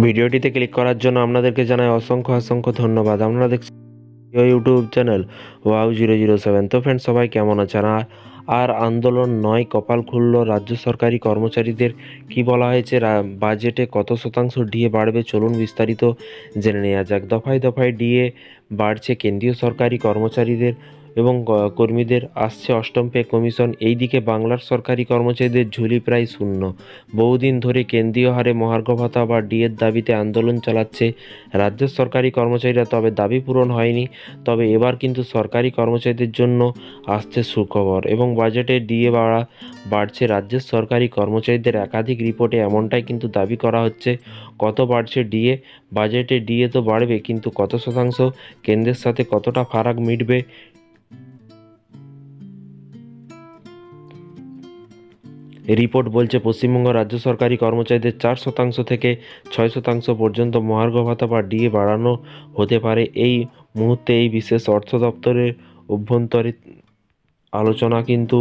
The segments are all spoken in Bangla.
ভিডিওটিতে ক্লিক করার জন্য আপনাদেরকে জানাই অসংখ্য অসংখ্য ধন্যবাদ। আপনারা দেখছেন ইউটিউব চ্যানেল wow007। তো ফ্রেন্ডস, সবাই কেমন আছেন? আর আন্দোলন নয়, কপাল খুলল রাজ্য সরকারি কর্মচারীদের। কি বলা হয়েছে, বাজেটে কত শতাংশ ডিএ বাড়বে, চলুন বিস্তারিত জেনে নেওয়া যাক। দফায় দফায় ডিএ বাড়ছে কেন্দ্রীয় সরকারি কর্মচারীদের এবং কর্মীদের। আসছে অষ্টম পে কমিশন। এইদিকে বাংলার সরকারি কর্মচারীদের ঝুলি প্রায় শূন্য। বহুদিন ধরে কেন্দ্রীয় হারে মহার্ঘ ভাতা বা ডিএর দাবিতে আন্দোলন চালাচ্ছে রাজ্যের সরকারি কর্মচারীরা, তবে দাবি পূরণ হয়নি। তবে এবার কিন্তু সরকারি কর্মচারীদের জন্য আসছে সুখবর এবং বাজেটে ডিএ বাড়ছে রাজ্যের সরকারি কর্মচারীদের। একাধিক রিপোর্টে এমনটাই কিন্তু দাবি করা হচ্ছে। কত বাড়ছে ডিএ? বাজেটে ডিএ তো বাড়বে, কিন্তু কত শতাংশ? কেন্দ্রের সাথে কতটা ফারাক মিটবে? রিপোর্ট বলছে পশ্চিমবঙ্গ রাজ্য সরকারি কর্মচারীদের 4% থেকে 6% পর্যন্ত মহার্ঘ ভাতা বা ডিএ বাড়ানো হতে পারে। এই মুহূর্তে এই বিশেষ অর্থ দপ্তরের অভ্যন্তরীণ আলোচনা কিন্তু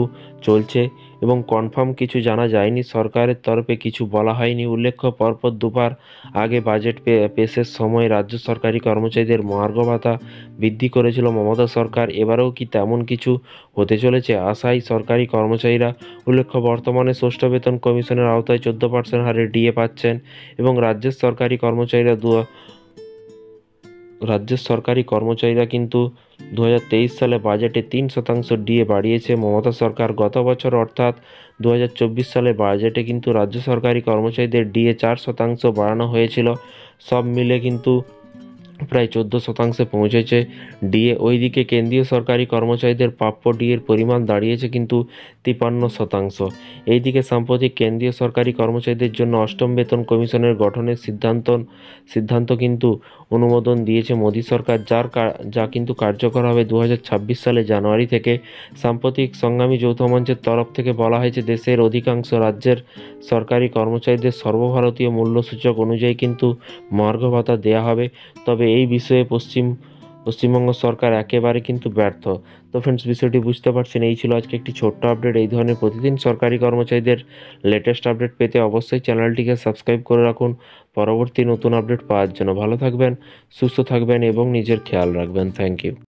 চলছে এবং কনফার্ম কিছু জানা যায়নি। সরকারের তরফে কিছু বলা হয়নি। উল্লেখ্য, পরপর দুবার আগে বাজেট পেশের সময় রাজ্য সরকারি কর্মচারীদের মহার্ঘ ভাতা বৃদ্ধি করেছিল মমতা সরকার। এবারেও কি তেমন কিছু হতে চলেছে, আশায় সরকারি কর্মচারীরা। উল্লেখ্য, বর্তমানে ষষ্ঠ বেতন কমিশনের আওতায় 14% হারে ডিএ পাচ্ছেন এবং রাজ্যের সরকারি কর্মচারীরা কিন্তু 2023 সালে বাজেটে 3% ডিএ বাড়িয়েছে মমতা সরকার। গত বছর অর্থাৎ 2024 সালে বাজেটে কিন্তু রাজ্য সরকারি কর্মচারীদের ডিএ 4% বাড়ানো হয়েছিল। সব মিলে কিন্তু প্রায় 14% পৌঁছেছে ডিএ। ওইদিকে কেন্দ্রীয় সরকারি কর্মচারীদের প্রাপ্য ডিএর পরিমাণ দাঁড়িয়েছে কিন্তু 53%। এইদিকে সাম্প্রতিক কেন্দ্রীয় সরকারি কর্মচারীদের জন্য অষ্টম বেতন কমিশনের গঠনের সিদ্ধান্ত কিন্তু অনুমোদন দিয়েছে মোদী সরকার, যা কিন্তু কার্যকর হবে 2026 সালে জানুয়ারি থেকে। সাম্প্রতিক সংগ্রামী যৌথ মঞ্চের তরফ থেকে বলা হয়েছে, দেশের অধিকাংশ রাজ্যের সরকারি কর্মচারীদের সর্বভারতীয় মূল্যসূচক অনুযায়ী কিন্তু মহার্ঘ ভাতা দেওয়া হবে। তবে এই বিষয়ে পশ্চিমবঙ্গ সরকার একেবারে কিন্তু ব্যর্থ। তো ফ্রেন্ডস, বিষয়টি বুঝতে পারছেন। এই ছিল আজকে একটি ছোট্ট আপডেট। এই ধরনের প্রতিদিন সরকারি কর্মচারীদের লেটেস্ট আপডেট পেতে অবশ্যই চ্যানেলটিকে সাবস্ক্রাইব করে রাখুন পরবর্তী নতুন আপডেট পাওয়ার জন্য। ভালো থাকবেন, সুস্থ থাকবেন এবং নিজের খেয়াল রাখবেন। Thank you.